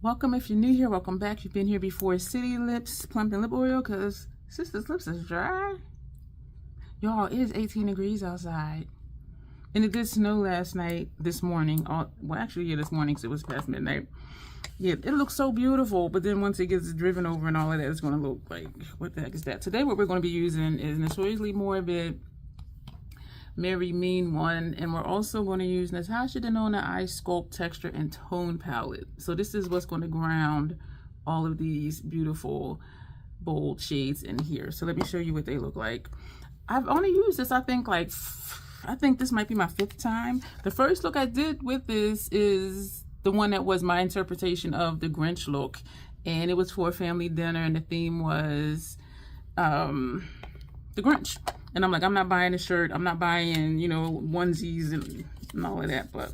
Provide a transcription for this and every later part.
Welcome if you're new here. Welcome back. If you've been here before. City Lips Plumping Lip Oil, because Sister's lips is dry. Y'all, it is 18 degrees outside. And it did snow last night, this morning. Well, actually, yeah, this morning, because it was past midnight. Yeah, it looks so beautiful, but then once it gets driven over and all of that, it's going to look like, what the heck is that? Today, what we're going to be using is Notoriously Morbid Merry Mean One, and we're also going to use Natasha Denona Eye Sculpt Texture and Tone Palette. So this is what's going to ground all of these beautiful bold shades in here. So let me show you what they look like. I've only used this, I think this might be my 5th time. The first look I did with this is the one that was my interpretation of the Grunge look, and it was for a family dinner, and the theme was the Grunge. And I'm like, I'm not buying a shirt, I'm not buying, you know, onesies and all of that. But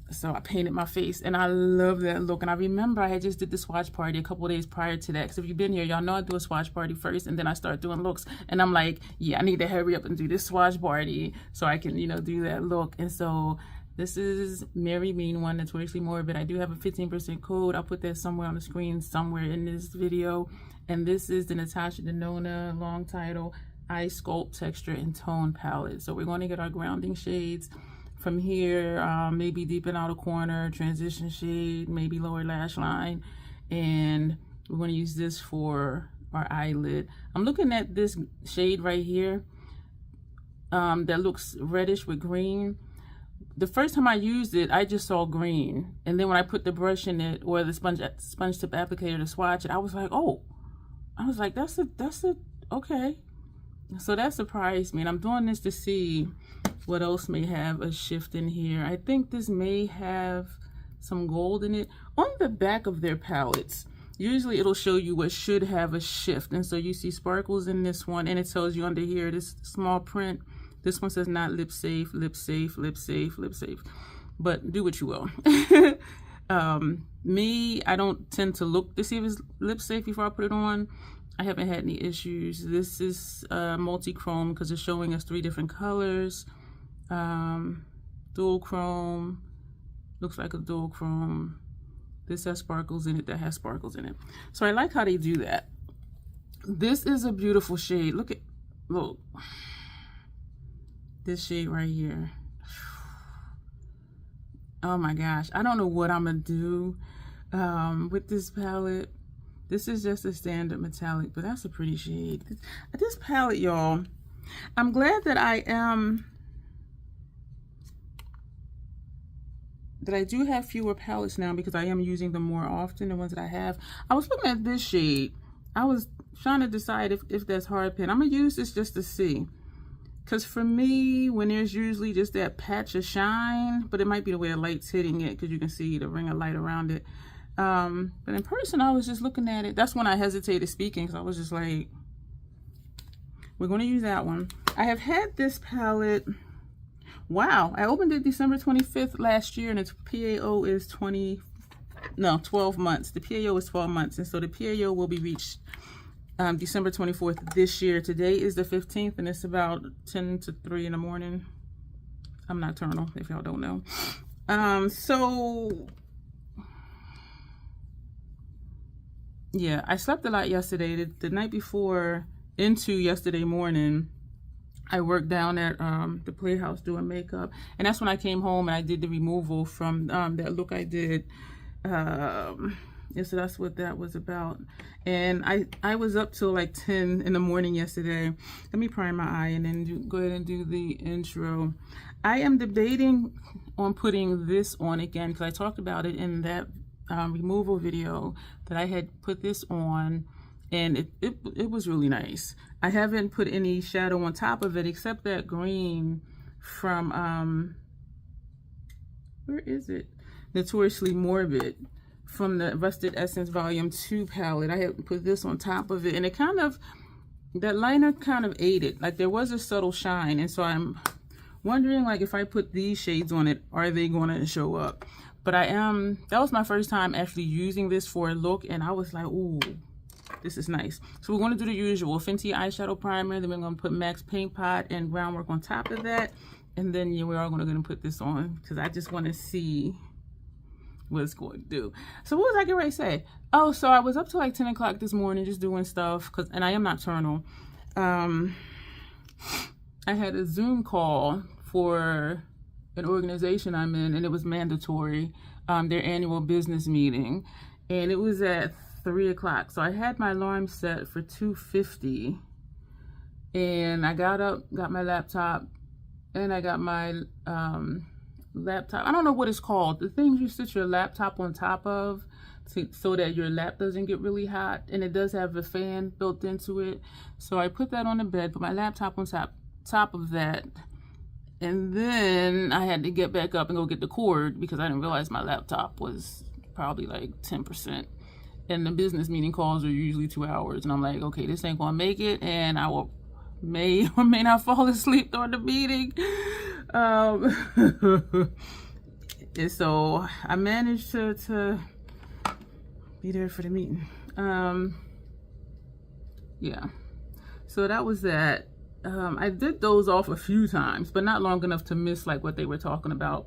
so I painted my face, and I love that look. And I remember I had just did the swatch party a couple of days prior to that, because if you've been here, y'all know I do a swatch party first, and then I start doing looks. And I'm like, yeah, I need to hurry up and do this swatch party so I can, you know, do that look. And so this is Merry Mean One, Notoriously Morbid. I do have a 15% code. I'll put that somewhere on the screen, somewhere in this video. And this is the Natasha Denona, long title, Eye Sculpt Texture and Tone Palette. So we're going to get our grounding shades from here, maybe deep in outer corner, transition shade, maybe lower lash line, and we're going to use this for our eyelid. I'm looking at this shade right here that looks reddish with green. The first time I used it, I just saw green, and then when I put the brush in it, or the sponge tip applicator to swatch it, I was like, oh, I was like, that's okay. So that surprised me, and I'm doing this to see what else may have a shift in here. I think this may have some gold in it. On the back of their palettes, usually it'll show you what should have a shift, and so you see sparkles in this one, and it tells you under here, this small print, this one says not lip safe, lip safe, lip safe, lip safe, but do what you will. Me, I don't tend to look to see if it's lip safe before I put it on. I haven't had any issues. This is multi-chrome because it's showing us 3 different colors. Dual chrome, looks like a dual chrome. This has sparkles in it, that has sparkles in it. So I like how they do that. This is a beautiful shade. Look, this shade right here. Oh my gosh, I don't know what I'm gonna do with this palette. This is just a standard metallic, but that's a pretty shade. This palette, y'all, I'm glad that I do have fewer palettes now, because I am using them more often, the ones that I have. I was looking at this shade. I was trying to decide if that's hard pen. I'm gonna use this just to see. Because for me, when there's usually just that patch of shine, but it might be the way the light's hitting it, because you can see the ring of light around it. But in person, I was just looking at it. That's when I hesitated speaking, because I was just like, we're going to use that one. I have had this palette. Wow, I opened it December 25th last year, and its PAO is 12 months. The PAO is 12 months, and so the PAO will be reached December 24th this year. Today is the 15th, and it's about 10 to 3 in the morning. I'm nocturnal, if y'all don't know. So yeah, I slept a lot yesterday. The night before into yesterday morning, I worked down at the Playhouse doing makeup, and that's when I came home and I did the removal from that look I did. And so that's what that was about. And I was up till like 10 in the morning yesterday. Let me prime my eye and then go ahead and do the intro. I am debating on putting this on again, because I talked about it in that removal video, that I had put this on, and it was really nice. I haven't put any shadow on top of it except that green from where is it? Notoriously Morbid, from the Rusted Essence Volume 2 palette. I had put this on top of it, and it kind of, that liner kind of aided. Like, there was a subtle shine, and so I'm wondering, like, if I put these shades on it, are they going to show up? But that was my first time actually using this for a look, and I was like, ooh, this is nice. So we're going to do the usual Fenty eyeshadow primer, then we're going to put MAC's Paint Pot and groundwork on top of that, and then yeah, we are going to put this on, because I just want to see was going to do. So what was I getting ready to say? Oh, so I was up till like 10 o'clock this morning just doing stuff, and I am nocturnal. I had a Zoom call for an organization I'm in, and it was mandatory, their annual business meeting, and it was at 3 o'clock. So I had my alarm set for 2:50, and I got up, got my laptop, and I got my laptop. I don't know what it's called. The things you sit your laptop on top of so that your lap doesn't get really hot, and it does have a fan built into it. So I put that on the bed, put my laptop on top of that, and then I had to get back up and go get the cord because I didn't realize my laptop was probably like 10%. And the business meeting calls are usually 2 hours, and I'm like, okay, this ain't gonna make it, and I may or may not fall asleep during the meeting. And so I managed to be there for the meeting. Yeah, so that was that. I did doze off a few times, but not long enough to miss like what they were talking about.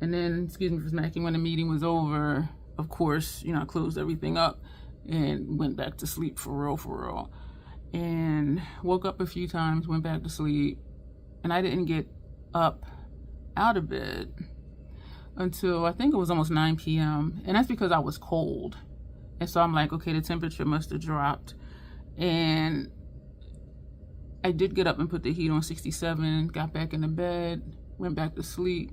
And then, excuse me for smacking, when the meeting was over, of course, you know, I closed everything up and went back to sleep for real. And woke up a few times, went back to sleep, and I didn't get up out of bed until I think it was almost 9 p.m. And that's because I was cold. And so I'm like, okay, the temperature must have dropped. And I did get up and put the heat on 67, got back in the bed, went back to sleep.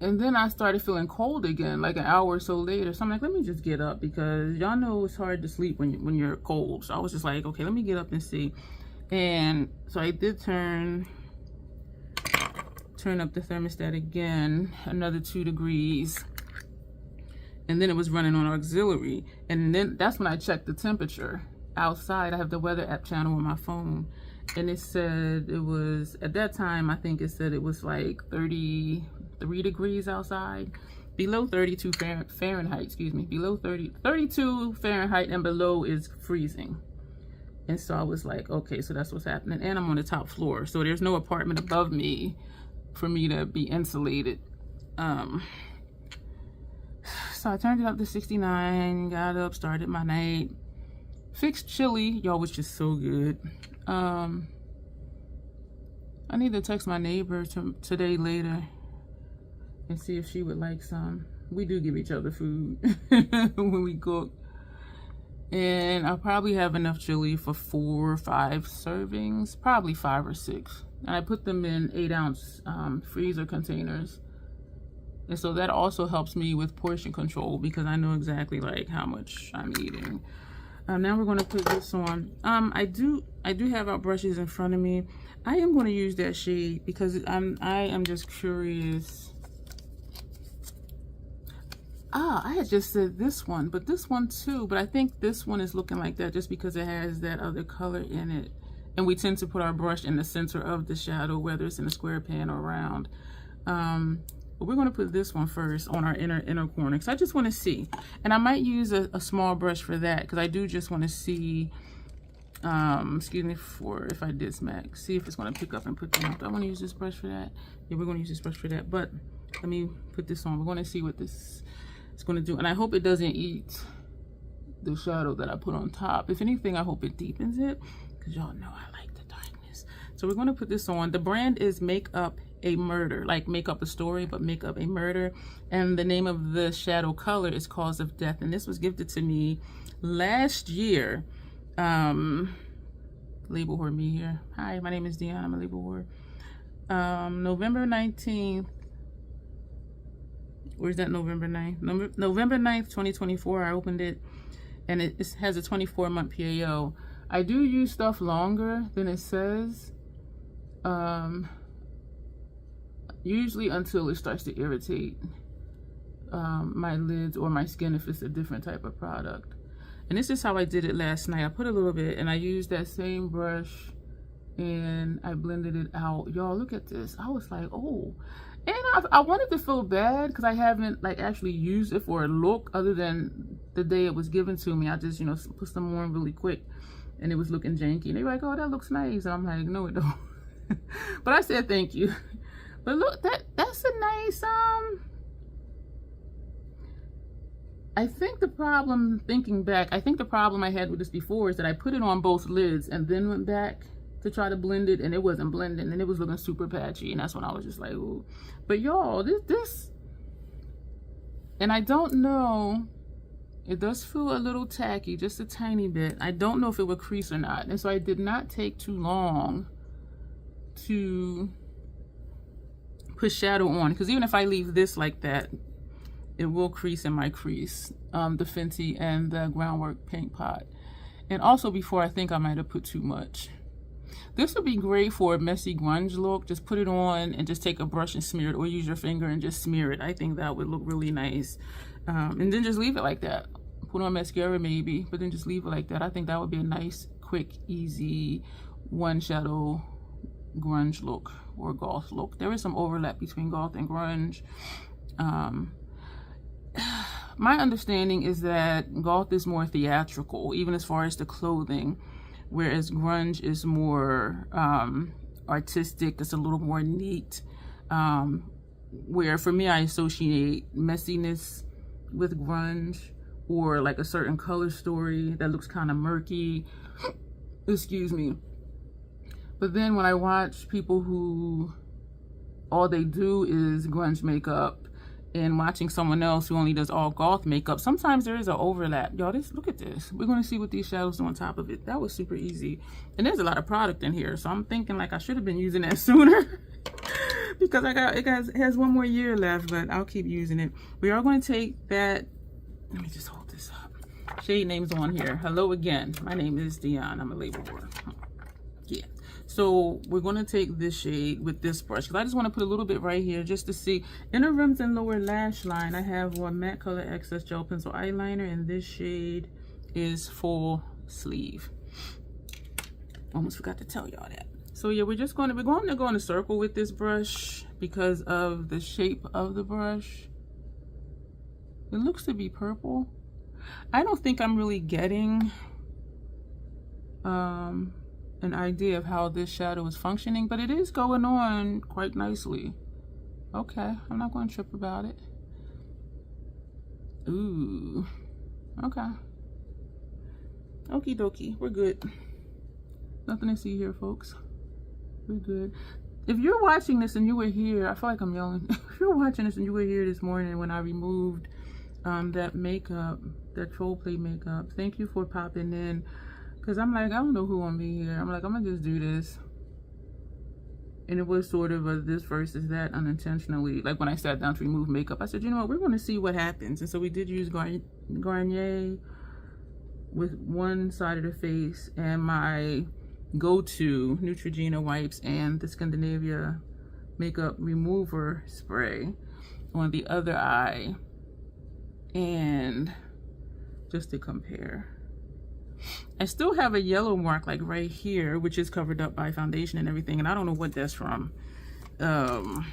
And then I started feeling cold again, like an hour or so later. So I'm like, let me just get up, because y'all know it's hard to sleep when you're cold. So I was just like, okay, let me get up and see. And so I did turn up the thermostat again, another 2 degrees. And then it was running on auxiliary. And then that's when I checked the temperature outside. I have the weather app channel on my phone. And it said it was, at that time, I think it said it was like 33 degrees outside, below 32 Fahrenheit, excuse me, below 32 Fahrenheit, and below is freezing. And so I was like, okay, so that's what's happening. And I'm on the top floor, so there's no apartment above me for me to be insulated. So I turned it up to 69, got up, started my night, fixed chili, y'all, which is so good. I need to text my neighbor today later and see if she would like some. We do give each other food when we cook. And I'll probably have enough chili for 4 or 5 servings, probably 5 or 6. And I put them in 8-ounce freezer containers. And so that also helps me with portion control, because I know exactly like how much I'm eating. Now we're going to put this on. I do have our brushes in front of me. I am going to use that shade because I am just curious. I had just said this one, but this one too. But I think this one is looking like that just because it has that other color in it. And we tend to put our brush in the center of the shadow, whether it's in a square pan or round. But we're going to put this one first on our inner corner, because I just want to see. And I might use a small brush for that, because I do just want to see, excuse me for if I did smack, see if it's going to pick up and put them up. Do I want to use this brush for that? Yeah, we're going to use this brush for that. But let me put this on. We're going to see what this is going to do. And I hope it doesn't eat the shadow that I put on top. If anything, I hope it deepens it, because y'all know I like the darkness. So we're going to put this on. The brand is Make Up a Murder, like make up a story, but make up a murder. And the name of the shadow color is Cause of Death. And this was gifted to me last year. Label whore me here. Hi, my name is Dion. I'm a label whore. November 19th. Where's that November 9th? November 9th, 2024. I opened it, and it has a 24-month PAO. I do use stuff longer than it says. Usually until it starts to irritate my lids or my skin if it's a different type of product. And this is how I did it last night. I put a little bit, and I used that same brush, and I blended it out. Y'all, look at this. I was like, oh. And I wanted to feel bad because I haven't like actually used it for a look other than the day it was given to me. I just, you know, put some on really quick, and it was looking janky. And they were like, oh, that looks nice. And I'm like, no, it don't. But I said thank you. But look, that's a nice I think the problem, thinking back, I think the problem I had with this before is that I put it on both lids and then went back to try to blend it, and it wasn't blending, and it was looking super patchy, and that's when I was just like, ooh. But y'all, this, and I don't know, it does feel a little tacky, just a tiny bit. I don't know if it would crease or not, and so I did not take too long to put shadow on, because even if I leave this like that, it will crease in my crease, the Fenty and the Groundwork Paint Pot. And also before, I think I might have put too much. This would be great for a messy grunge look. Just put it on and just take a brush and smear it, or use your finger and just smear it. I think that would look really nice. And then just leave it like that. Put on mascara maybe, but then just leave it like that. I think that would be a nice, quick, easy one shadow grunge look or goth look. There is some overlap between goth and grunge. My understanding is that goth is more theatrical, even as far as the clothing, whereas grunge is more artistic. It's a little more neat. Where for me, I associate messiness with grunge, or like a certain color story that looks kind of murky. Excuse me. But then when I watch people who all they do is grunge makeup, and watching someone else who only does all goth makeup, sometimes there is an overlap. Y'all, look at this. We're going to see what these shadows do on top of it. That was super easy. And there's a lot of product in here, so I'm thinking like I should have been using that sooner because it has one more year left, but I'll keep using it. We are going to take that. Let me just hold this up. Shade names on here. Hello again. My name is Dion. I'm a label boy. Yeah. So we're going to take this shade with this brush, because I just want to put a little bit right here just to see. Inner rims and lower lash line, I have one matte color excess gel pencil eyeliner, and this shade is full sleeve. Almost forgot to tell y'all that. So yeah, we're going to go in a circle with this brush because of the shape of the brush. It looks to be purple. I don't think I'm really getting an idea of how this shadow is functioning, but it is going on quite nicely. Okay, I'm not going to trip about it. Ooh, okay. Okie dokie, we're good. Nothing to see here, folks. We're good. If you're watching this and you were here, I feel like I'm yelling. If you're watching this and you were here this morning when I removed that makeup, that troll play makeup, thank you for popping in. Because I'm like, I don't know who I'm be here. I'm like, I'm going to just do this. And it was sort of a this versus that unintentionally. Like when I sat down to remove makeup, I said, you know what, we're going to see what happens. And so we did use Garnier with one side of the face, and my go-to Neutrogena wipes and the Scandinavia makeup remover spray on the other eye. And just to compare. I still have a yellow mark like right here, which is covered up by foundation and everything, and I don't know what that's from. I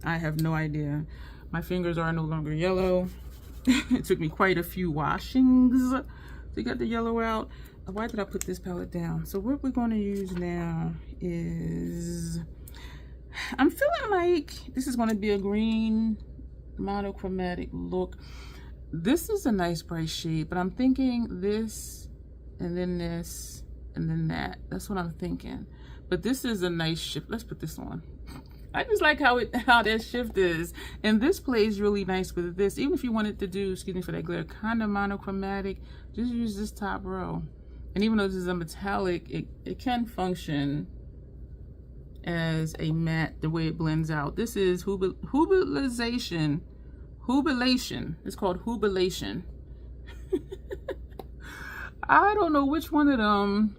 have no idea. My fingers are no longer yellow. It took me quite a few washings to get the yellow out. Why did I put this palette down? So what we're going to use now is, I'm feeling like this is going to be a green monochromatic look. This is a nice bright shade, but I'm thinking this, and then this, and then that. That's what I'm thinking. But this is a nice shift. Let's put this on. I just like how that shift is. And this plays really nice with this. Even if you wanted to do, excuse me for that glare, kind of monochromatic, just use this top row. And even though this is a metallic, it can function as a matte, the way it blends out. This is hubilation. It's called hubilation. I don't know which one of them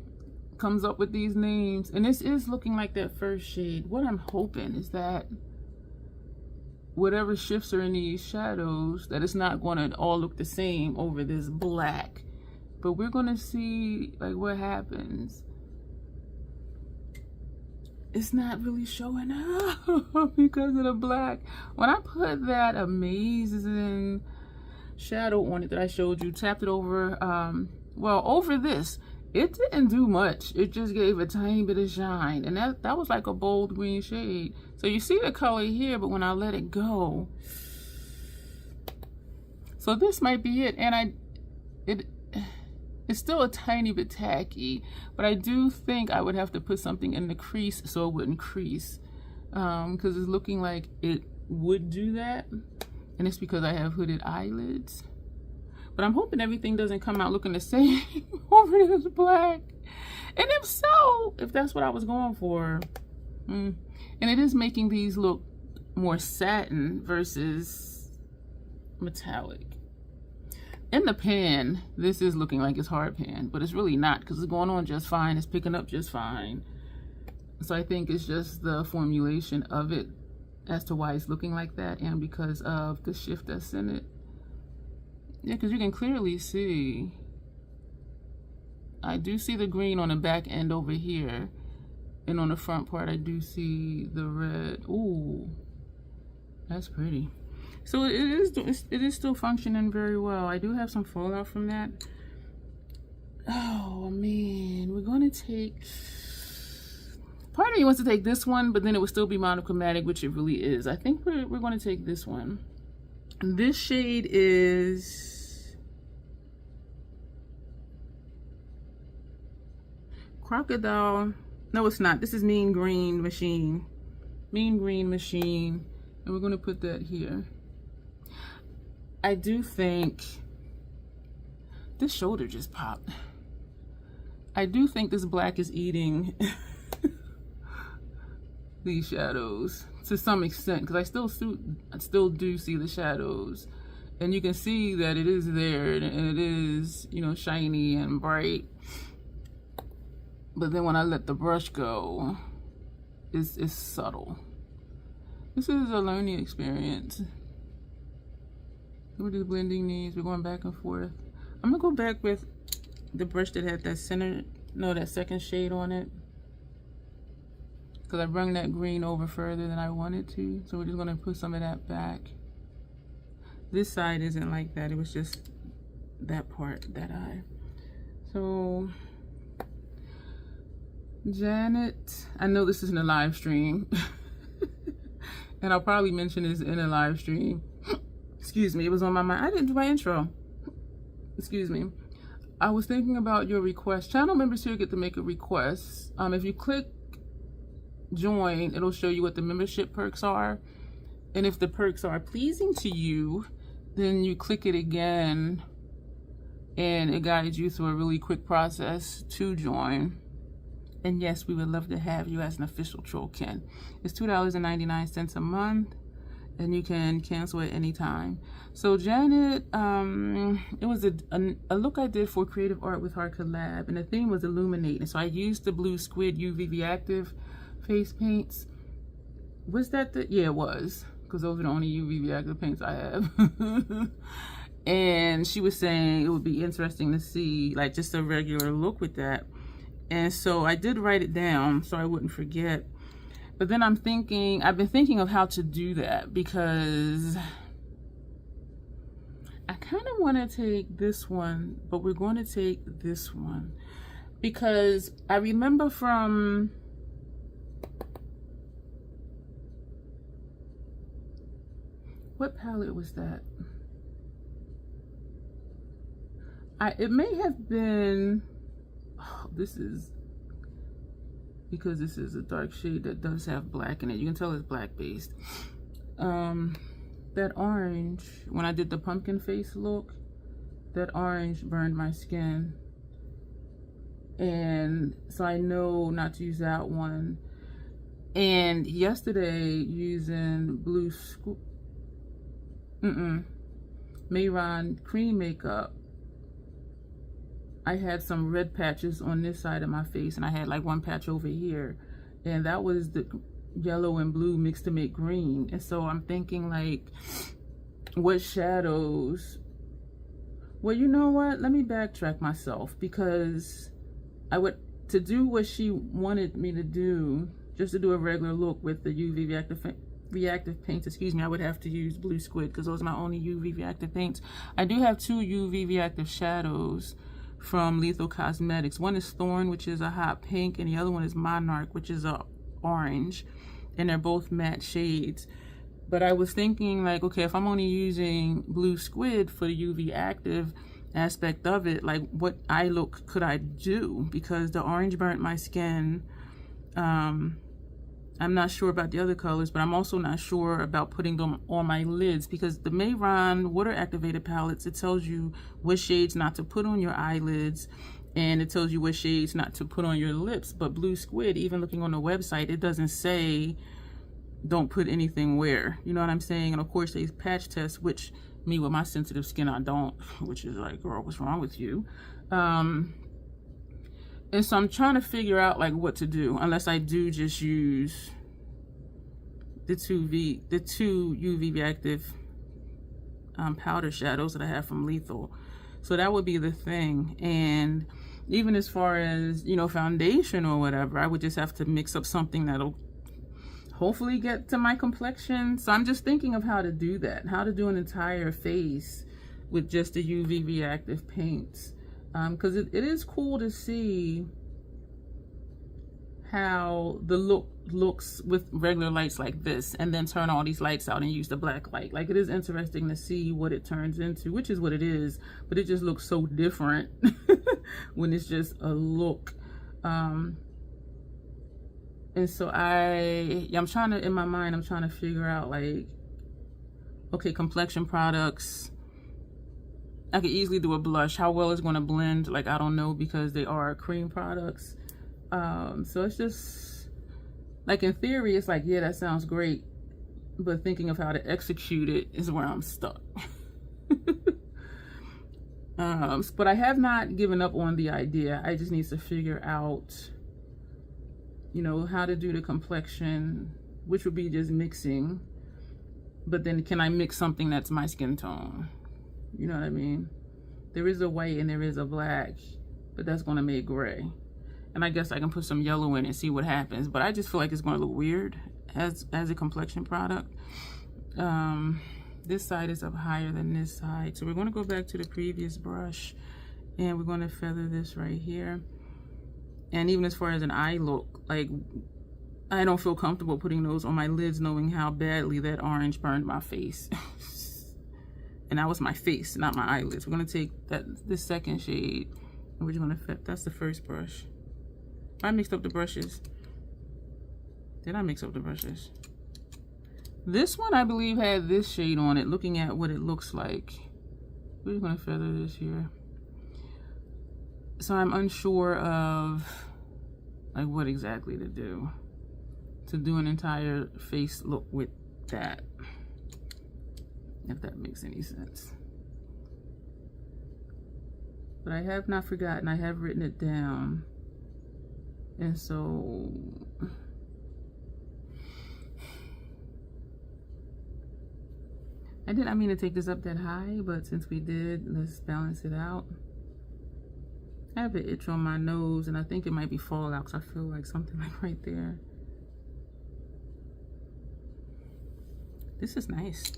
comes up with these names, and this is looking like that first shade. What I'm hoping is that whatever shifts are in these shadows, that it's not going to all look the same over this black, but we're going to see like what happens. It's not really showing up because of the black. When I put that amazing shadow on it that I showed you, tapped it over well, over this, it didn't do much. It just gave a tiny bit of shine, and that was like a bold green shade. So you see the color here, but when I let it go, So this might be it. And it's still a tiny bit tacky, but I do think I would have to put something in the crease so it wouldn't crease, because it's looking like it would do that, and it's because I have hooded eyelids. But I'm hoping everything doesn't come out looking the same over this black. And if so, if that's what I was going for, and it is making these look more satin versus metallic. In the pan, this is looking like it's hard pan, but it's really not, because it's going on just fine. It's picking up just fine. So I think it's just the formulation of it as to why it's looking like that, and because of the shift that's in it. Yeah, because you can clearly see, I do see the green on the back end over here, and on the front part I do see the red. Ooh, that's pretty. So it is still functioning very well. I do have some fallout from that. Oh man, we're gonna take, part of me wants to take this one, but then it would still be monochromatic, which it really is. I think we're gonna take this one. This shade is Crocodile. No, it's not. This is Mean Green Machine. Mean Green Machine. And we're going to put that here. I do think this shoulder just popped. I do think this black is eating these shadows to some extent, because I still do see the shadows, and you can see that it is there, and it is, you know, shiny and bright. But then when I let the brush go, it's subtle. This is a learning experience. We're just blending these. We're going back and forth. I'm gonna go back with the brush that had that that second shade on it, because I brought that green over further than I wanted to. So we're just gonna put some of that back. This side isn't like that. It was just that part, that eye. So Janet, I know this isn't a live stream, and I'll probably mention this in a live stream. Excuse me, it was on my mind. I didn't do my intro. Excuse me. I was thinking about your request. Channel members here get to make a request. If you click join, it'll show you what the membership perks are. And if the perks are pleasing to you, then you click it again, and it guides you through a really quick process to join. And yes, we would love to have you as an official Trollkin. It's $2.99 a month, and you can cancel at any time. So Janet, it was a look I did for Creative Art with Her collab, and the theme was illuminating. So I used the Blue Squid UV Reactive face paints. Was that the, yeah, it was, because those are the only UV reactive paints I have. And she was saying it would be interesting to see like just a regular look with that. And so I did write it down so I wouldn't forget. But then I've been thinking of how to do that, because I kind of want to take this one, but we're going to take this one, because I remember from what palette was that? It may have been, oh, this is, because this is a dark shade that does have black in it. You can tell it's black based. That orange, when I did the pumpkin face look, that orange burned my skin. And so I know not to use that one. And yesterday, using Blue Squid, Mayron cream makeup, I had some red patches on this side of my face, and I had like one patch over here, and that was the yellow and blue mixed to make green. And so I'm thinking like, what shadows? Well, you know what? Let me backtrack myself, because to do what she wanted me to do, just to do a regular look with the UV reactive paints, excuse me, I would have to use Blue Squid, because those are my only UV reactive paints. I do have two UV reactive shadows from Lethal Cosmetics. One is Thorn, which is a hot pink, and the other one is Monarch, which is a orange, and they're both matte shades. But I was thinking like, okay, if I'm only using blue squid for the UV active aspect of it, like what eye look could I do? Because the orange burnt my skin. I'm not sure about the other colors, but I'm also not sure about putting them on my lids, because the Mayron water activated palettes, it tells you what shades not to put on your eyelids, and it tells you what shades not to put on your lips. But blue squid, even looking on the website, it doesn't say don't put anything where, you know what I'm saying? And of course they patch test, which me with my sensitive skin I don't, which is like, girl, what's wrong with you? And so I'm trying to figure out like what to do, unless I do just use the two UV reactive powder shadows that I have from Lethal. So that would be the thing. And even as far as, you know, foundation or whatever, I would just have to mix up something that'll hopefully get to my complexion. So I'm just thinking of how to do that, how to do an entire face with just the UV reactive paints. Because it is cool to see how the look looks with regular lights like this, and then turn all these lights out and use the black light. Like, it is interesting to see what it turns into, which is what it is, but it just looks so different when it's just a look. And so I'm trying to, in my mind, I'm trying to figure out like, okay, complexion products. I could easily do a blush. How well it's going to blend, like, I don't know, because they are cream products. So it's just, like, in theory, it's like, yeah, that sounds great. But thinking of how to execute it is where I'm stuck. But I have not given up on the idea. I just need to figure out, you know, how to do the complexion, which would be just mixing. But then can I mix something that's my skin tone? You know what I mean? There is a white and there is a black, but that's going to make gray. And I guess I can put some yellow in and see what happens. But I just feel like it's going to look weird as a complexion product. This side is up higher than this side. So we're going to go back to the previous brush, and we're going to feather this right here. And even as far as an eye look, like, I don't feel comfortable putting those on my lids knowing how badly that orange burned my face. And that was my face, not my eyelids. We're going to take this second shade, and we're just going to, that's the first brush. I mixed up the brushes. Did I mix up the brushes? This one, I believe, had this shade on it, looking at what it looks like. We're just going to feather this here. So I'm unsure of like what exactly to do an entire face look with that, if that makes any sense. But I have not forgotten, I have written it down. And so I did not mean to take this up that high, but since we did, let's balance it out. I have an itch on my nose, and I think it might be fallout, because I feel like something like right there. This is nice.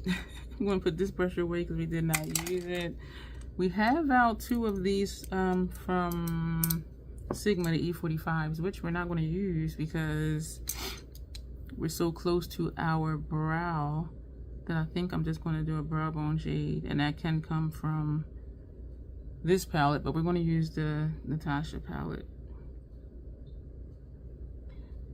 I'm going to put this brush away because we did not use it. We have out 2 of these from Sigma, the E45s, which we're not going to use because we're so close to our brow that I think I'm just going to do a brow bone shade, and that can come from this palette, but we're going to use the Natasha palette.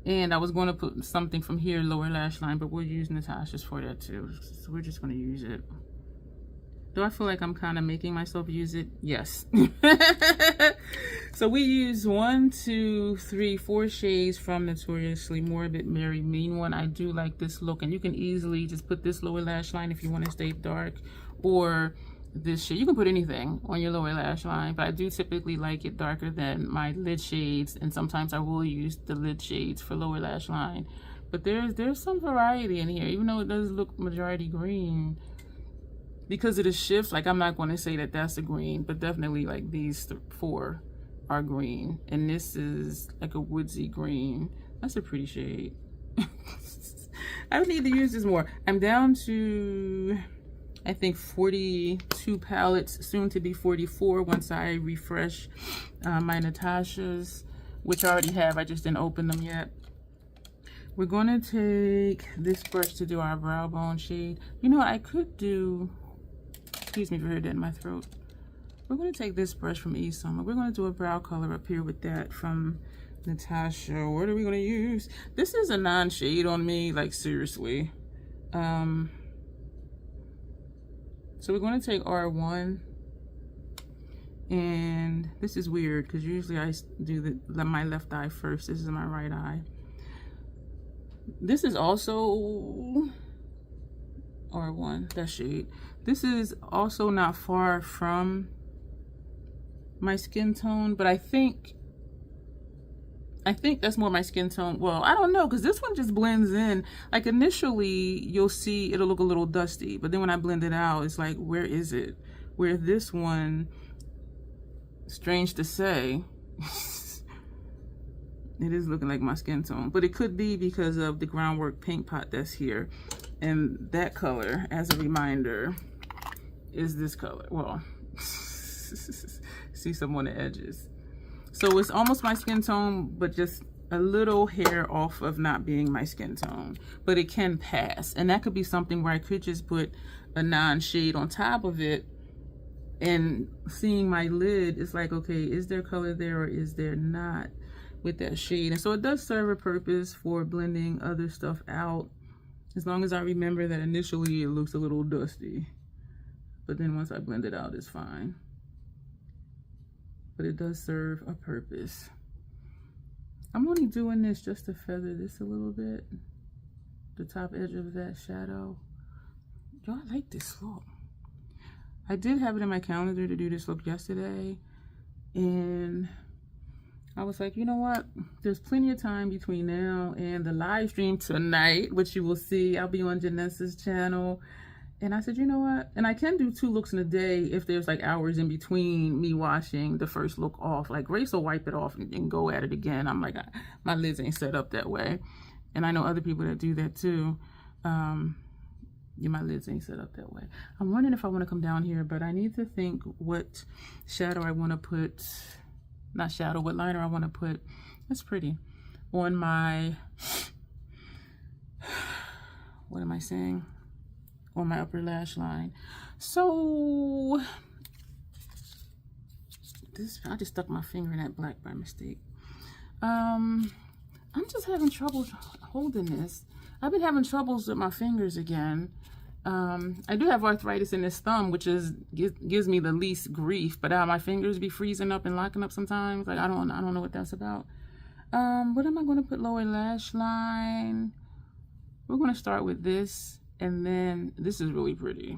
And I was going to put something from here, lower lash line, but we'll use Natasha's for that too. So we're just going to use it. Do I feel like I'm kind of making myself use it? Yes. So we use 1, 2, 3, 4 shades from Notoriously Morbid Mary Mean One. I do like this look, and you can easily just put this lower lash line if you want to stay dark, or this shade. You can put anything on your lower lash line, but I do typically like it darker than my lid shades, and sometimes I will use the lid shades for lower lash line. But there's some variety in here, even though it does look majority green. Because of the shift, like, I'm not going to say that that's a green, but definitely like these 4 are green, and this is like a woodsy green. That's a pretty shade. I would need to use this more. I'm down to, I think, 42 palettes, soon to be 44 once I refresh my Natashas, which I already have, I just didn't open them yet. We're going to take this brush to do our brow bone shade. You know what I could do? Excuse me for hearing that in my throat. We're going to take this brush from Summer. We're going to do a brow color up here with that from Natasha. What are we going to use? This is a non-shade on me, like seriously. So we're going to take R1. And this is weird because usually I do my left eye first. This is my right eye. This is also R1, that shade. This is also not far from my skin tone, but I think that's more my skin tone. Well, I don't know, because this one just blends in. Like initially, you'll see it'll look a little dusty, but then when I blend it out, it's like, where is it? Where this one, strange to say, it is looking like my skin tone, but it could be because of the Groundwork paint pot that's here. And that color, as a reminder, is this color. Well, see some on the edges. So it's almost my skin tone, but just a little hair off of not being my skin tone. But it can pass. And that could be something where I could just put a non-shade on top of it. And seeing my lid, it's like, okay, is there color there or is there not with that shade? And so it does serve a purpose for blending other stuff out. As long as I remember that initially it looks a little dusty. But then once I blend it out, it's fine. But it does serve a purpose. I'm only doing this just to feather this a little bit. The top edge of that shadow. Y'all, I like this look. I did have it in my calendar to do this look yesterday. And I was like, you know what? There's plenty of time between now and the live stream tonight, which you will see. I'll be on Janessa's channel. And I said, you know what? And I can do 2 looks in a day if there's like hours in between me washing the first look off. Like Grace will wipe it off and go at it again. I'm like, my lids ain't set up that way. And I know other people that do that too. Yeah, my lids ain't set up that way. I'm wondering if I want to come down here, but I need to think what shadow I want to put. Not shadow, what liner I want to put. That's pretty. On my, what am I saying? On my upper lash line. So this, I just stuck my finger in that black by mistake. I'm just having trouble holding this. I've been having troubles with my fingers again. I do have arthritis in this thumb, which gives me the least grief, but my fingers be freezing up and locking up sometimes. Like I don't know what that's about. What am I going to put lower lash line? We're going to start with this. And then this is really pretty.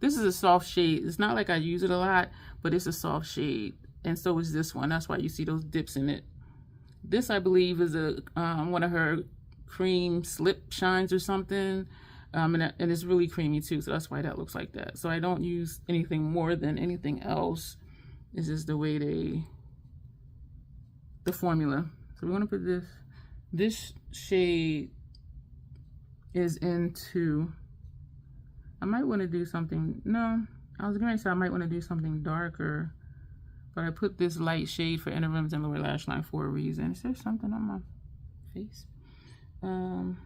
This is a soft shade. It's not like I use it a lot, but it's a soft shade. And so is this one. That's why you see those dips in it. This, I believe, is a one of her cream slip shines or something. And it's really creamy too. So that's why that looks like that. So I don't use anything more than anything else. This is the way the formula. So we're going to put this. This shade is into, I might want to do something, no, I was going to say I might want to do something darker, but I put this light shade for inner rims and lower lash line for a reason. Is there something on my face? What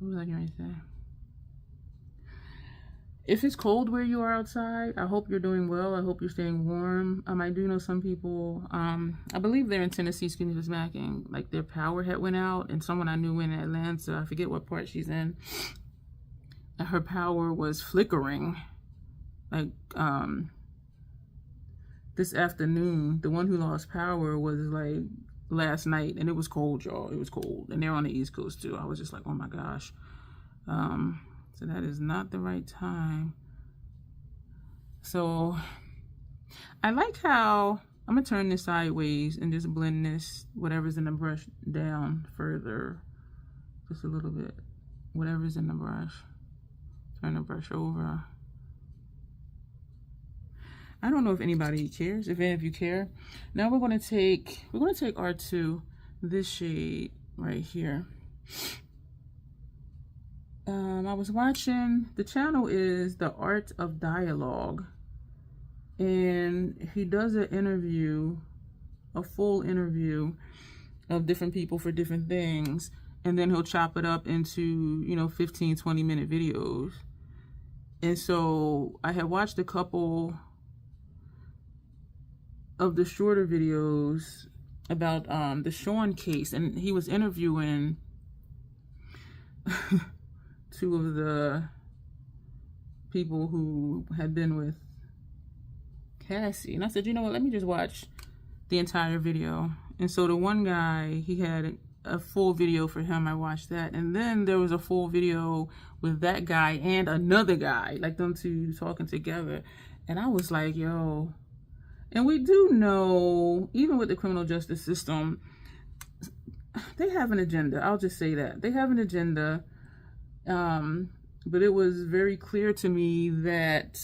was I going to say? If it's cold where you are outside, I hope you're doing well. I hope you're staying warm. I do know some people, I believe they're in Tennessee, excuse me for smacking, like their power had went out, and someone I knew in Atlanta, I forget what part she's in, her power was flickering. Like, this afternoon, the one who lost power was like last night, and it was cold, y'all. It was cold, and they're on the East Coast too. I was just like, oh my gosh. So that is not the right time. So I like how I'm gonna turn this sideways and just blend this, whatever's in the brush, down further, just a little bit, whatever's in the brush. Turn the brush over. I don't know if anybody cares, if any of you care. Now we're gonna take R2, this shade right here. I was watching, the channel is The Art of Dialogue, and he does an interview a full interview of different people for different things, and then he'll chop it up into, you know, 15-20 minute videos. And so I had watched a couple of the shorter videos about the Sean case, and he was interviewing two of the people who had been with Cassie. And I said, you know what, let me just watch the entire video. And so the one guy, he had a full video for him. I watched that. And then there was a full video with that guy and another guy, like them two talking together. And I was like, yo. And we do know, even with the criminal justice system, they have an agenda. I'll just say that. They have an agenda. But it was very clear to me that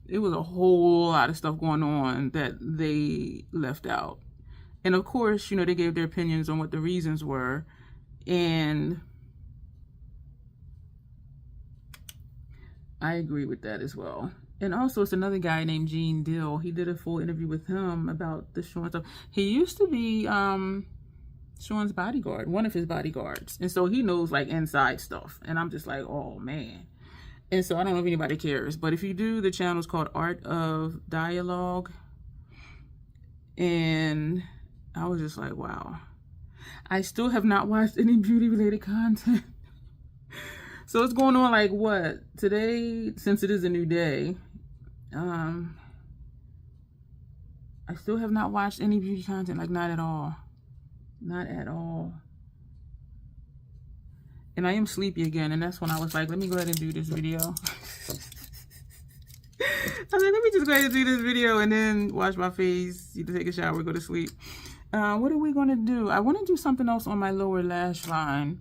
it was a whole lot of stuff going on that they left out. And of course, you know, they gave their opinions on what the reasons were. And I agree with that as well. And also, it's another guy named Gene Dill. He did a full interview with him about the Sean stuff. He used to be Sean's bodyguard, one of his bodyguards. And so he knows like inside stuff. And I'm just like, oh man. And so I don't know if anybody cares. But if you do, the channel is called Art of Dialogue. And I was just like, wow. I still have not watched any beauty related content. So it's going on like what? Today, since it is a new day, I still have not watched any beauty content, like not at all. Not at all. And I am sleepy again, and that's when I was like, let me go ahead and do this video. I said, let me just go ahead and do this video and then wash my face, either take a shower, go to sleep. What are we going to do? I want to do something else on my lower lash line.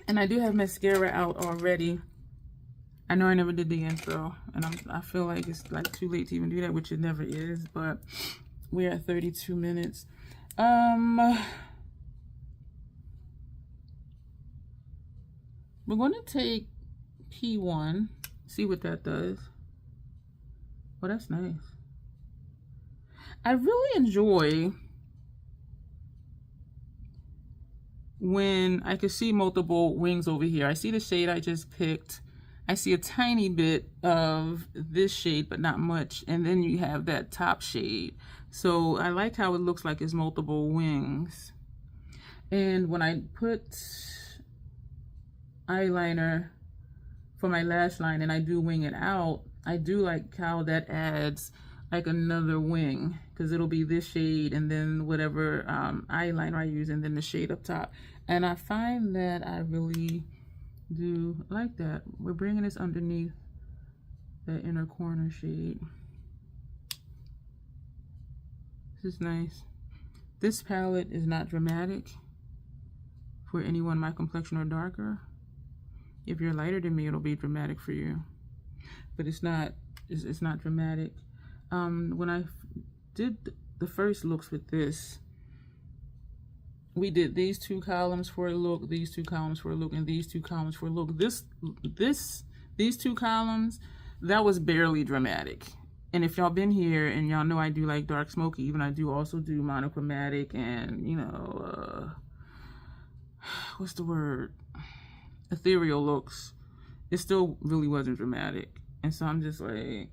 And I do have mascara out already. I know I never did the intro, and I feel like it's like too late to even do that, which it never is, but we're at 32 minutes. We're going to take P1, see what that does. Oh, that's nice. I really enjoy when I can see multiple wings over here. I see the shade I just picked. I see a tiny bit of this shade, but not much. And then you have that top shade. So I like how it looks like it's multiple wings. And when I put eyeliner for my lash line and I do wing it out, I do like how that adds like another wing, because it'll be this shade and then whatever eyeliner I use and then the shade up top. And I find that I really do like that. We're bringing this underneath the inner corner shade. This is nice. This palette is not dramatic for anyone my complexion or darker. If you're lighter than me, it'll be dramatic for you. But it's not dramatic. When I did the first looks with this, we did these two columns for a look, these two columns for a look, and these two columns for a look. These two columns, that was barely dramatic. And if y'all been here and y'all know I do like dark smoky, even I do also do monochromatic and, you know, what's the word? Ethereal looks. It still really wasn't dramatic. And so I'm just like,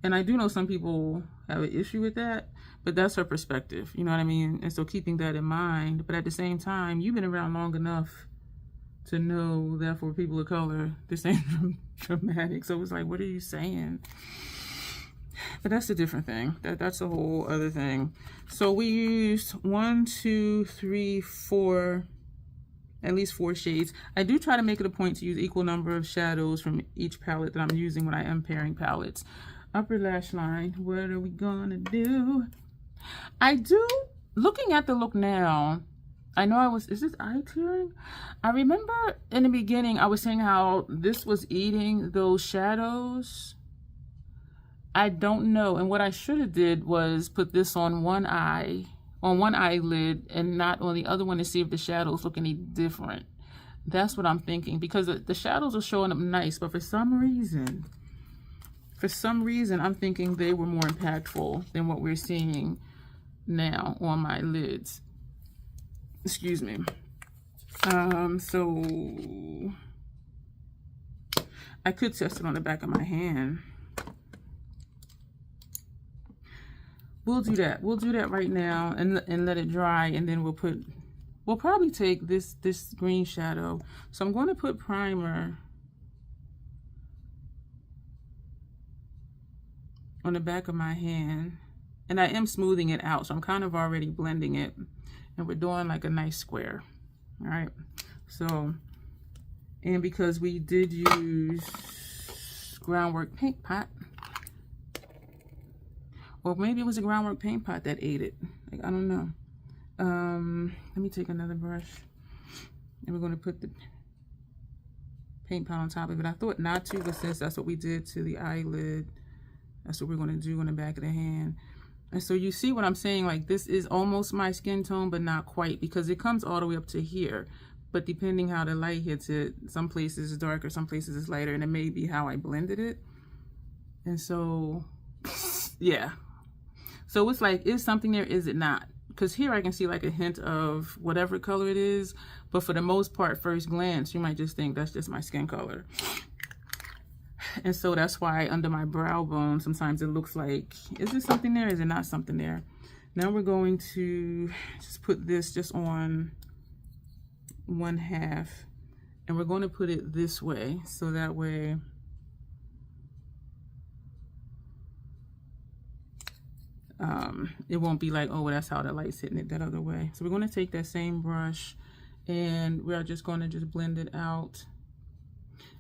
and I do know some people have an issue with that, but that's her perspective, you know what I mean? And so keeping that in mind, but at the same time, you've been around long enough to know that for people of color, this ain't dramatic. So it's like, what are you saying? But that's a different thing. That's a whole other thing. So we used 1, 2, 3, 4, at least 4 shades. I do try to make it a point to use equal number of shadows from each palette that I'm using when I am pairing palettes. Upper lash line, what are we gonna do? I do, looking at the look now, I know is this eye tearing? I remember in the beginning I was saying how this was eating those shadows. I don't know, and what I should have did was put this on one eye, on one eyelid, and not on the other one to see if the shadows look any different. That's what I'm thinking, because the shadows are showing up nice, but for some reason I'm thinking they were more impactful than what we're seeing now on my lids. Excuse me. So I could test it on the back of my hand. We'll do that. We'll do that right now and let it dry, and then we'll probably take this green shadow. So I'm going to put primer on the back of my hand, and I am smoothing it out, so I'm kind of already blending it, and we're doing like a nice square. All right, so, and because we did use Groundwork paint pot, or maybe it was a Groundwork paint pot that ate it, like, I don't know. Let me take another brush, and we're going to put the paint pot on top of it. I thought not to, but since that's what we did to the eyelid, that's what we're going to do on the back of the hand. And so you see what I'm saying, like this is almost my skin tone, but not quite, because it comes all the way up to here. But depending how the light hits it, some places is darker, some places is lighter, and it may be how I blended it. And so, yeah. So it's like, is something there, is it not? Because here I can see like a hint of whatever color it is, but for the most part, first glance, you might just think that's just my skin color. And so that's why under my brow bone, sometimes it looks like, is there something there? Is there not something there? Now we're going to just put this just on 1/2, and we're going to put it this way, so that way it won't be like, oh, well, that's how the light's hitting it that other way. So we're going to take that same brush, and we're just going to just blend it out.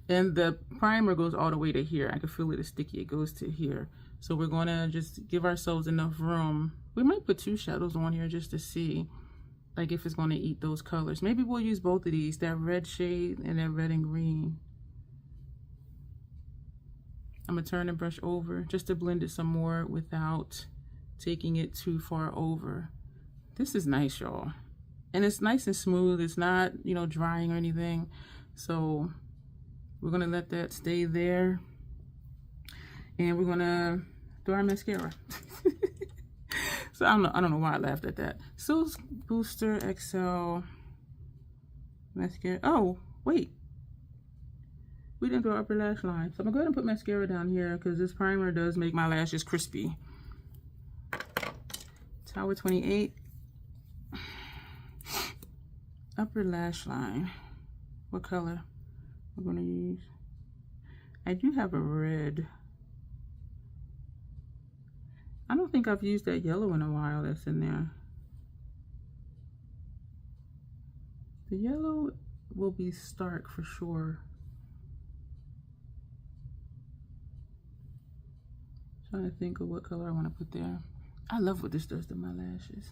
And the primer goes all the way to here. I can feel it is sticky. It goes to here. So we're going to just give ourselves enough room. We might put 2 shadows on here just to see, like, if it's going to eat those colors. Maybe we'll use both of these, that red shade and that red and green. I'm going to turn the brush over just to blend it some more without taking it too far over. This is nice, y'all. And it's nice and smooth. It's not, you know, drying or anything. So we're going to let that stay there. And we're going to do our mascara. So I don't know why I laughed at that. So Booster XL mascara. Oh, wait. We didn't do our upper lash line. So I'm going to go ahead and put mascara down here because this primer does make my lashes crispy. Tower 28. Upper lash line. What color I'm going to use? I do have a red. I don't think I've used that yellow in a while that's in there. The yellow will be stark for sure. Trying to think of what color I want to put there. I love what this does to my lashes.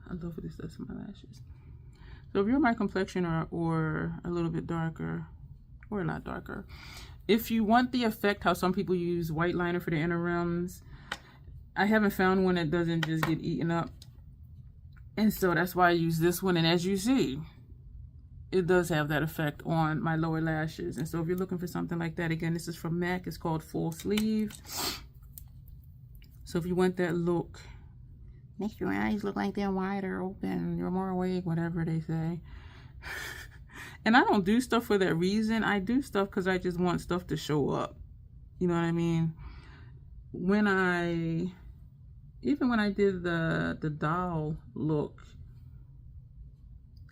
I love what this does to my lashes. So if you're my complexion or a little bit darker, or a lot darker, if you want the effect how some people use white liner for the inner rims, I haven't found one that doesn't just get eaten up. And so that's why I use this one. And as you see, it does have that effect on my lower lashes. And so if you're looking for something like that, again, this is from MAC. It's called Full Sleeve. So if you want that look, make your eyes look like they're wider open, you're more awake, whatever they say. And I don't do stuff for that reason. I do stuff because I just want stuff to show up. You know what I mean? Even when I did the doll look,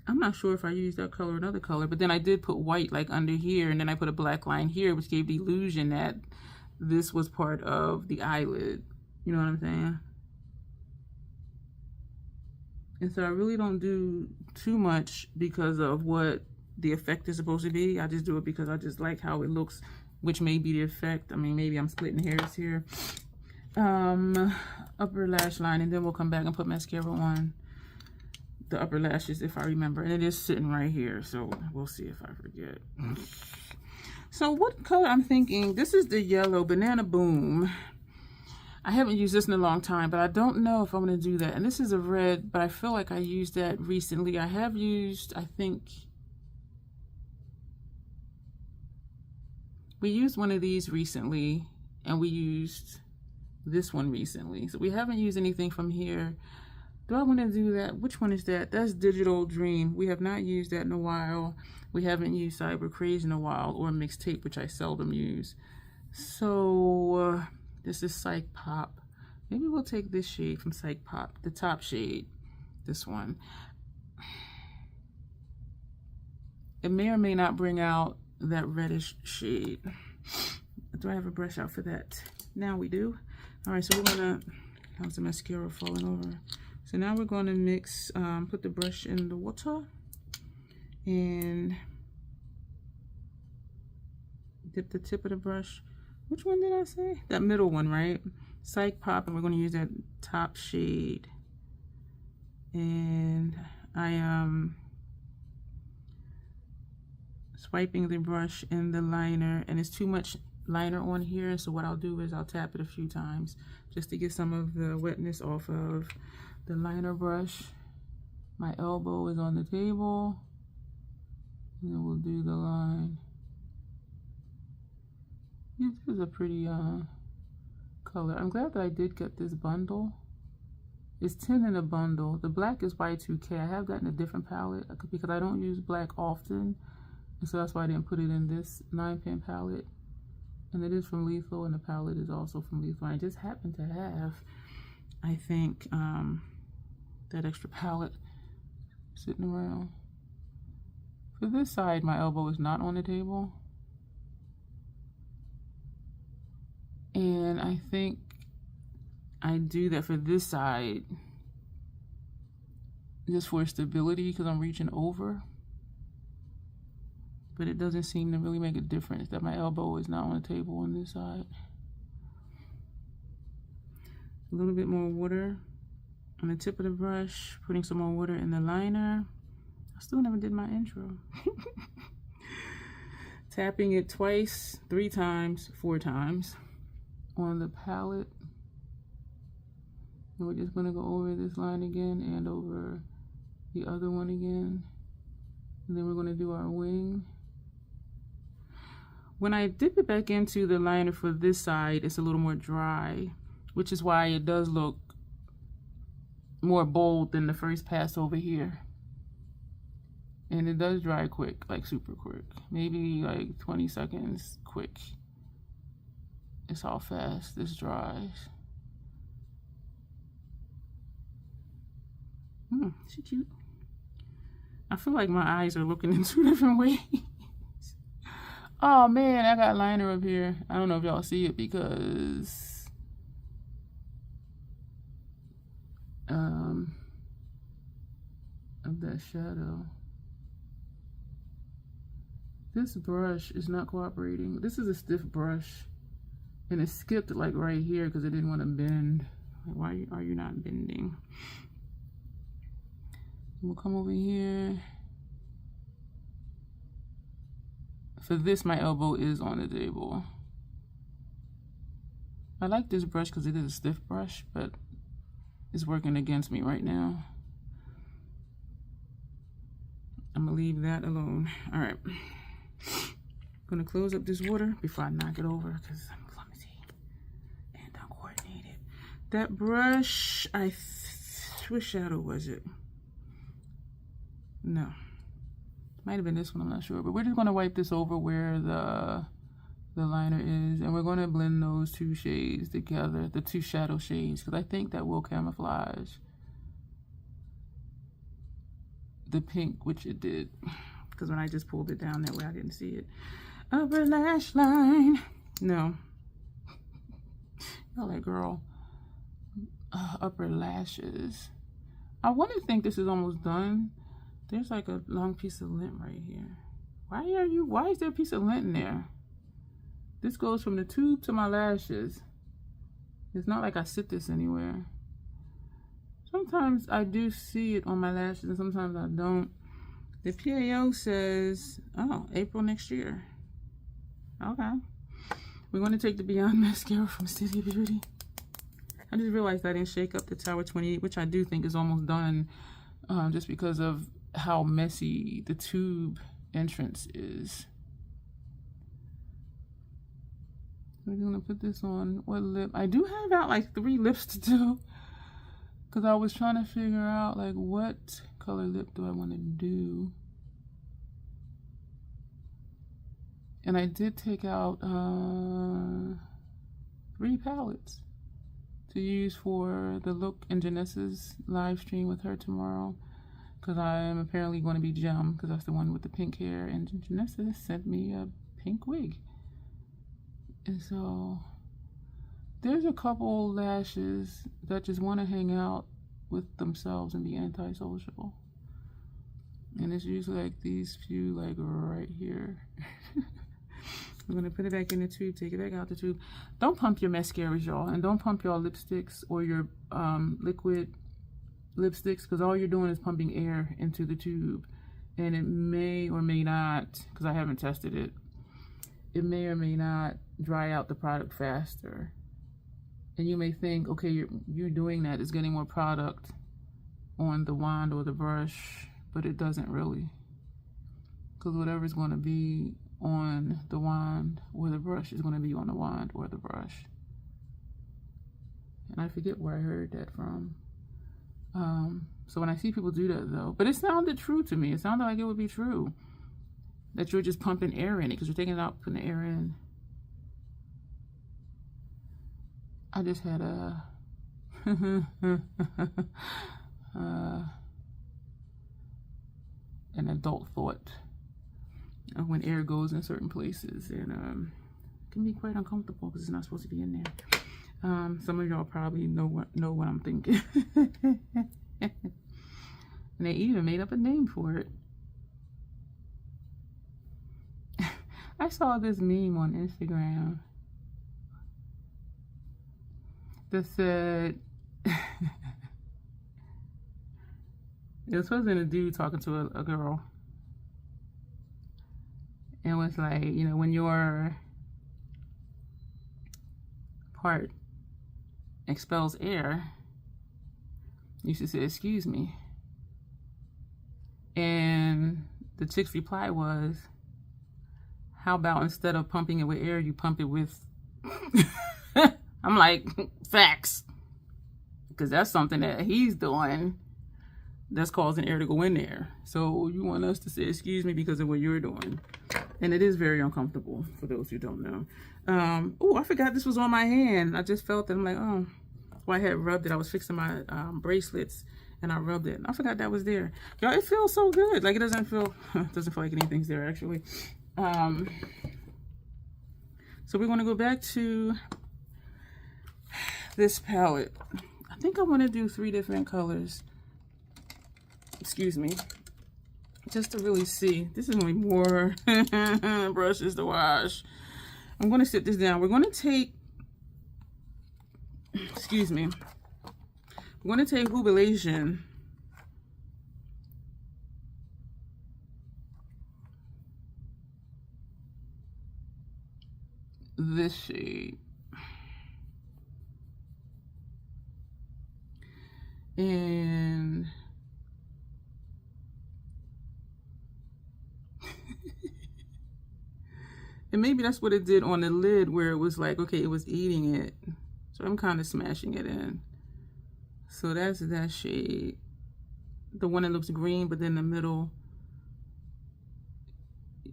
I'm not sure if I used that color or another color, but then I did put white like under here, and then I put a black line here, which gave the illusion that this was part of the eyelid. You know what I'm saying? And so I really don't do too much because of what the effect is supposed to be. I just do it because I just like how it looks, which may be the effect. I mean, maybe I'm splitting hairs here. Upper lash line, and then we'll come back and put mascara on the upper lashes if I remember. And it is sitting right here, so we'll see if I forget. So what color I'm thinking, this is the yellow Banana Boom. I haven't used this in a long time, but I don't know if I'm going to do that. And this is a red, but I feel like I used that recently. I have used, I think, we used one of these recently, and we used this one recently. So we haven't used anything from here. Do I want to do that? Which one is that? That's Digital Dream. We have not used that in a while. We haven't used Cyber Craze in a while, or Mixtape, which I seldom use. So this is Psych Pop. Maybe we'll take this shade from Psych Pop, the top shade, this one. It may or may not bring out that reddish shade. Do I have a brush out for that? Now we do. All right, so we're gonna, how's the mascara falling over? So now we're gonna mix, put the brush in the water and dip the tip of the brush. Which one did I say? That middle one, right? Psych Pop, and we're gonna use that top shade. And I am swiping the brush in the liner, and it's too much liner on here, so what I'll do is I'll tap it a few times just to get some of the wetness off of the liner brush. My elbow is on the table, and then we'll do the line. This is a pretty color. I'm glad that I did get this bundle. It's 10 in a bundle. The black is Y2K. I have that in a different palette because I don't use black often, and so that's why I didn't put it in this 9-pan palette. And it is from Lethal, and the palette is also from Lethal. I just happen to have, I think, that extra palette sitting around. For this side, my elbow is not on the table. And I think I do that for this side just for stability because I'm reaching over. But it doesn't seem to really make a difference that my elbow is not on the table on this side. A little bit more water on the tip of the brush, putting some more water in the liner. I still never did my intro. Tapping it twice, 3 times, 4 times on the palette. And we're just gonna go over this line again and over the other one again. And then we're gonna do our wing. When I dip it back into the liner for this side, it's a little more dry, which is why it does look more bold than the first pass over here. And it does dry quick, like super quick. Maybe like 20 seconds quick. It's how fast this dries. She cute. I feel like my eyes are looking in 2 different ways. Oh man, I got liner up here. I don't know if y'all see it because of that shadow. This brush is not cooperating. This is a stiff brush, and it skipped like right here because it didn't want to bend. Like, why are you not bending? We'll come over here. For this, my elbow is on the table. I like this brush because it is a stiff brush, but it's working against me right now. I'm gonna leave that alone. All right. Gonna close up this water before I knock it over because I'm clumsy and uncoordinated. That brush, which shadow was it? No. Might have been this one, I'm not sure. But we're just gonna wipe this over where the liner is, and we're gonna blend those 2 shades together, the 2 shadow shades, because I think that will camouflage the pink, which it did. Because when I just pulled it down that way, I didn't see it. Upper lash line. No. Y'all like, girl. Upper lashes. I want to think this is almost done. There's like a long piece of lint right here. Why is there a piece of lint in there? This goes from the tube to my lashes. It's not like I sit this anywhere. Sometimes I do see it on my lashes and sometimes I don't. The PAO says, oh, April next year. Okay. We're going to take the Beyond Mascara from Quigley Blvd. I just realized I didn't shake up the Tower 28, which I do think is almost done, just because of how messy the tube entrance is. we're gonna put this on what lip. I do have out like 3 lips to do, because I was trying to figure out like what color lip do I want to do. And I did take out 3 palettes to use for the Look and Janessa's live stream with her tomorrow, because I am apparently going to be Gem, because that's the one with the pink hair, and Janessa sent me a pink wig. And so there's a couple lashes that just want to hang out with themselves and be antisocial, and it's usually like these few, like right here. I'm gonna put it back in the tube, take it back out the tube. Don't pump your mascaras, y'all, and don't pump your lipsticks or your liquid lipsticks, because all you're doing is pumping air into the tube, and it may or may not, because I haven't tested it, it may or may not dry out the product faster. And you may think, okay, you're doing that, it's getting more product on the wand or the brush, but it doesn't really, because whatever's going to be on the wand or the brush is going to be on the wand or the brush. And I forget where I heard that from. So when I see people do that though, but it sounded true to me. It sounded like it would be true that you're just pumping air in it, because you're taking it out, putting the air in. I just had a an adult thought of when air goes in certain places, and it can be quite uncomfortable because it's not supposed to be in there. Some of y'all probably know what I'm thinking. And they even made up a name for it. I saw this meme on Instagram that said, it was supposed to be a dude talking to a girl, and it was like, you know, when your part expels air, you should say, "Excuse me." And the chick's reply was, "How about instead of pumping it with air, you pump it with..." I'm like, facts. Because that's something that he's doing that's causing air to go in there. So you want us to say, "Excuse me," because of what you're doing. And it is very uncomfortable for those who don't know. Oh, I forgot this was on my hand. I just felt it. I'm like, oh. Well, I had rubbed it. I was fixing my bracelets, and I rubbed it. I forgot that was there. Y'all, it feels so good. Like, it doesn't feel like anything's there, actually. So we're going to go back to this palette. I think I want to do 3 different colors. Excuse me. Just to really see. This is going to be more brushes to wash. I'm going to sit this down. We're going to take, excuse me, we're going to take Jubilation. This shade. And and maybe that's what it did on the lid, where it was like, okay, it was eating it. So I'm kind of smashing it in. So that's that shade. The one that looks green, but then the middle,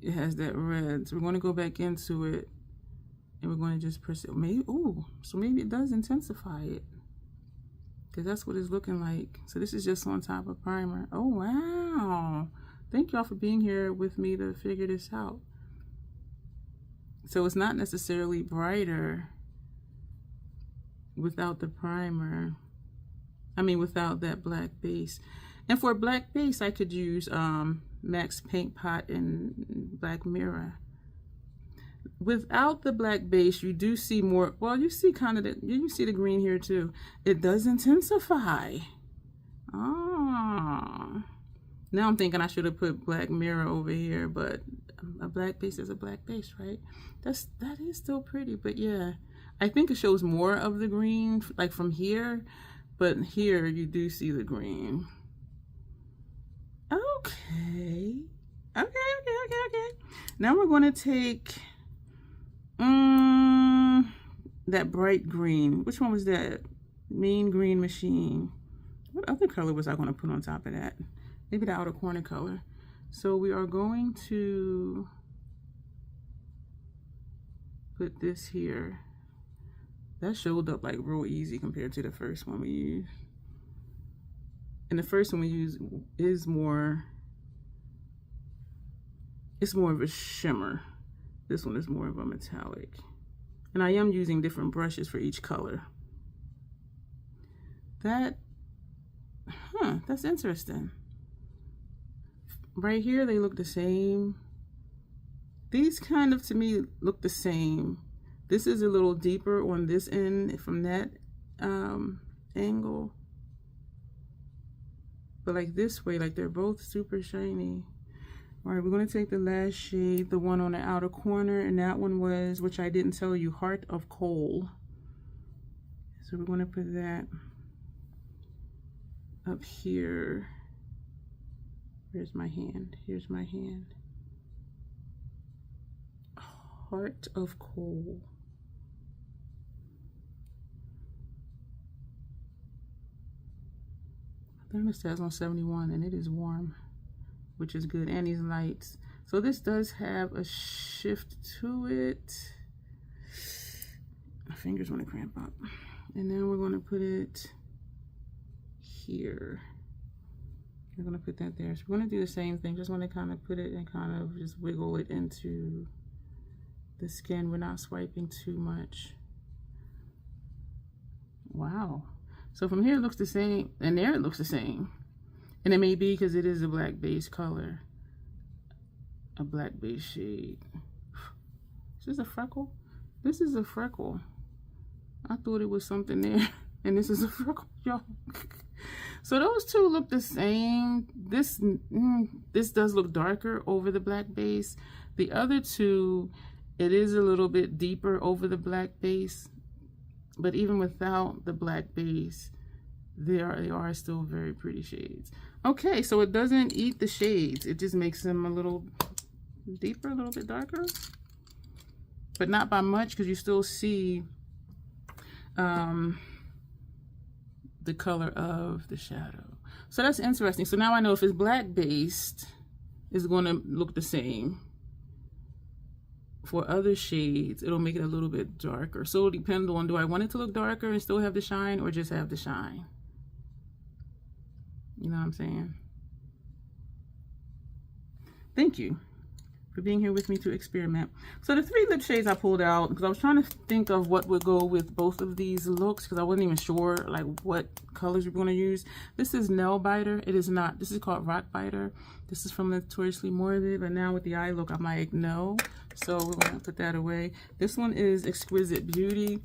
it has that red. So we're going to go back into it, and we're going to just press it. Maybe, ooh, so maybe it does intensify it, because that's what it's looking like. So this is just on top of primer. Oh, wow. Thank y'all for being here with me to figure this out. So it's not necessarily brighter without the primer. I mean, without that black base. And for a black base, I could use MAC's Paint Pot and Black Mirror. Without the black base, you do see more. Well, you see kind of you see the green here too. It does intensify. Ah. Now I'm thinking I should have put Black Mirror over here, but a black base is a black base, right? That is still pretty, but yeah, I think it shows more of the green, like from here, but here you do see the green. Okay. Okay. Now we're going to take, I'm that bright green. Which one was that? Mean Green Machine. What other color was I going to put on top of that? Maybe the outer corner color. So we are going to put this here. That showed up like real easy compared to the first one we used. And the first one we used is more, it's more of a shimmer. This one is more of a metallic. And I am using different brushes for each color. That's interesting. Right here, they look the same. These kind of, to me, look the same. This is a little deeper on this end from that angle. But like this way, like they're both super shiny. All right, we're gonna take the last shade, the one on the outer corner, and that one was, which I didn't tell you, Heart of Coal. So we're gonna put that up here. Where's my hand? Here's my hand. Heart of Coal. The thermostat is on 71 and it is warm, which is good, and these lights. So this does have a shift to it. My fingers want to cramp up. And then we're going to put it here. We're going to put that there. So we're going to do the same thing. Just want to kind of put it and kind of just wiggle it into the skin. We're not swiping too much. Wow. So from here it looks the same, and there it looks the same. And it may be because it is a black base color. A black base shade. Is this a freckle? This is a freckle. I thought it was something there. And this is a freckle, y'all. So those two look the same. This does look darker over the black base. The other two, it is a little bit deeper over the black base. But even without the black base, they are still very pretty shades. Okay, so it doesn't eat the shades. It just makes them a little deeper, a little bit darker. But not by much, because you still see the color of the shadow. So that's interesting. So now I know if it's black based, it's going to look the same. For other shades, it'll make it a little bit darker. So it'll depend on, do I want it to look darker and still have the shine, or just have the shine? You know what I'm saying? Thank you for being here with me to experiment. So the 3 lip shades I pulled out, because I was trying to think of what would go with both of these looks, because I wasn't even sure like what colors we're going to use. This is Nail Biter. It is not. This is called Rock Biter. This is from Notoriously Morbid, but now with the eye look, I'm like, no. So we're going to put that away. This one is Exquisite Beauty.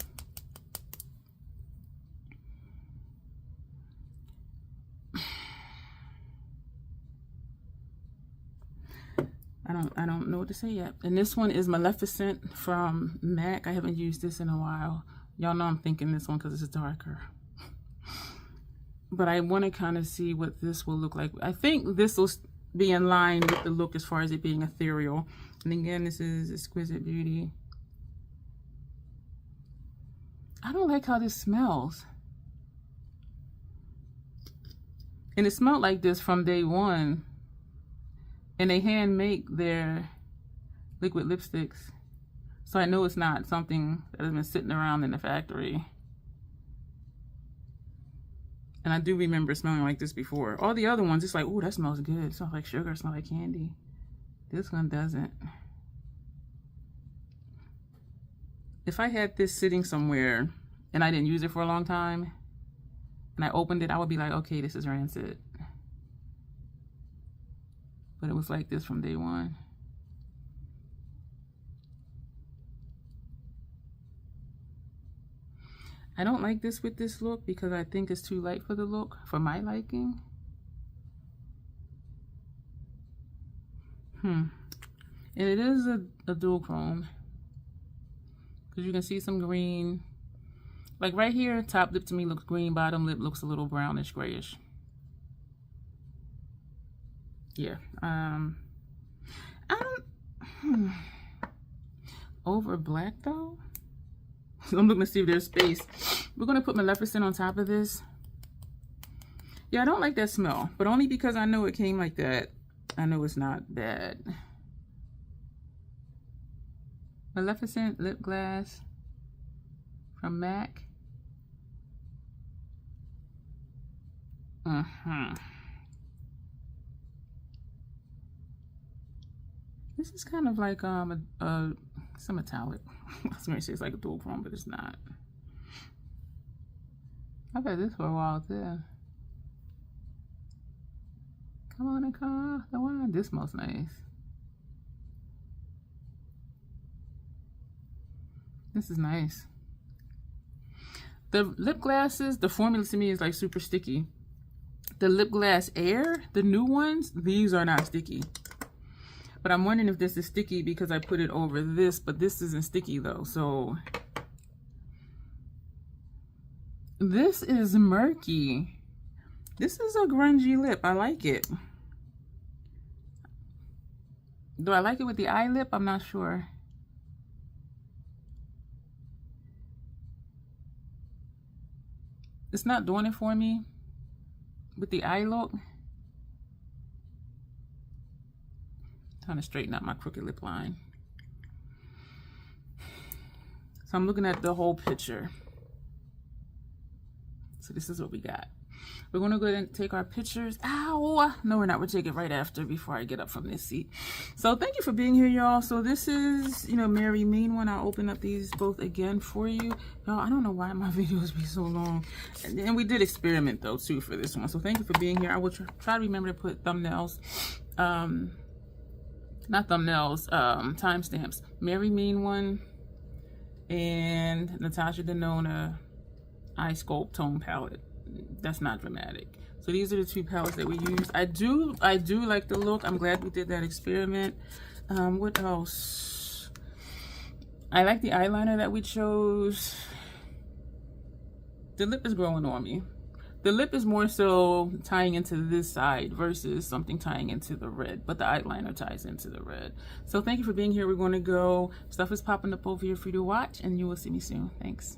I don't know what to say yet. And this one is Maleficent from MAC. I haven't used this in a while. Y'all know I'm thinking this one because it's darker. But I want to kind of see what this will look like. I think this will be in line with the look as far as it being ethereal. And again, this is Exquisite Beauty. I don't like how this smells. And it smelled like this from day one. And they hand make their liquid lipsticks. So I know it's not something that has been sitting around in the factory. And I do remember smelling like this before. All the other ones, it's like, ooh, that smells good. It smells like sugar, it smells like candy. This one doesn't. If I had this sitting somewhere and I didn't use it for a long time, and I opened it, I would be like, okay, this is rancid. But it was like this from day one. I don't like this with this look because I think it's too light for the look, for my liking. And it is a dual chrome. Because you can see some green. Like right here, top lip to me looks green, bottom lip looks a little brownish, grayish. Yeah, I don't, over black though. So I'm looking to see if there's space. We're going to put Maleficent on top of this. Yeah, I don't like that smell, but only because I know it came like that. I know it's not bad. Maleficent lip glass from MAC. This is kind of like some metallic. I was gonna say it's like a dual chrome, but it's not. I've had this for a while too. Come on and call the one. This smells nice. This is nice. The lip glasses, the formula to me is like super sticky. The lip glass air, the new ones, these are not sticky. But I'm wondering if this is sticky because I put it over this, but this isn't sticky though. So this is murky. This is a grungy lip. I like it. Do I like it with the eye lip? I'm not sure. It's not doing it for me with the eye look. Trying to straighten out my crooked lip line. So I'm looking at the whole picture. So this is what we got. We're going to go ahead and take our pictures. Ow! No, we're not. We'll take it right after, before I get up from this seat. So thank you for being here, y'all. So this is, you know, Mary Mean One. I'll open up these both again for you. Y'all, I don't know why my videos be so long. And we did experiment, though, too, for this one. So thank you for being here. I will try to remember to put thumbnails. Not thumbnails, timestamps. Mary Mean One and Natasha Denona Eye Sculpt Tone Palette. That's not dramatic. So these are the two palettes that we use. I do like the look. I'm glad we did that experiment. What else? I like the eyeliner that we chose. The lip is growing on me. The lip is more so tying into this side versus something tying into the red, but the eyeliner ties into the red. So thank you for being here. We're going to go. Stuff is popping up over here for you to watch, and you will see me soon. Thanks.